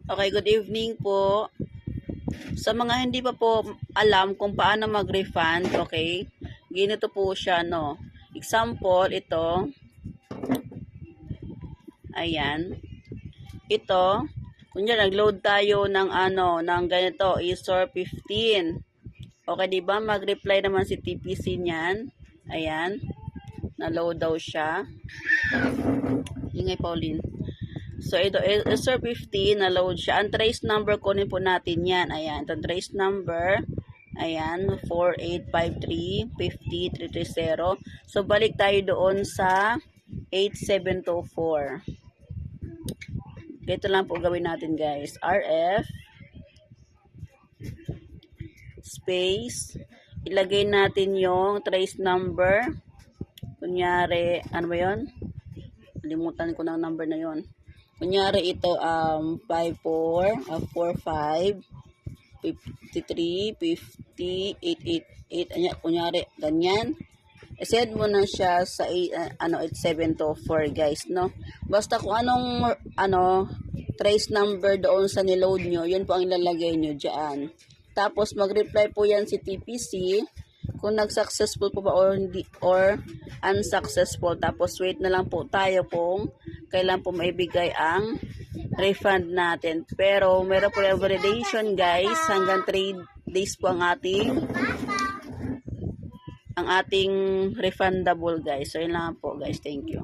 Okay, good evening po. Sa mga hindi pa po alam kung paano mag-refund, okay, ganito po siya, no. Example, ito. Ayan. Ito, kunya nag-load tayo ng ng ganito, ISOR 15. Okay, di ba? Mag-reply naman si TPC niyan. Ayan. Na-load daw siya. Ingay, Pauline. So, ito, ISOR 15, na-load siya. Ang trace number, kunin po natin yan. Ayan, itong trace number. Ayan, 4853-50330. So, balik tayo doon sa 8724. Ito lang po gawin natin, guys. RF space. Ilagay natin yung trace number. Kunyari, ano ba yun? Limutan ko ng number na yon. Kunyari ito 45 53 50 888. Anya kunyari ganyan. I-send mo na siya sa 8724, guys, no. Basta kung anong trace number doon sa niload nyo, yun po ang ilalagay nyo diyan. Tapos mag-reply po yan si TPC kung nag-successful po ba or hindi or unsuccessful. Tapos wait na lang po tayo kung kailan po maibigay ang refund natin. Pero meron po validation, guys, hanggang 3 days po ang ating refundable, guys. So yun lang po, guys. Thank you.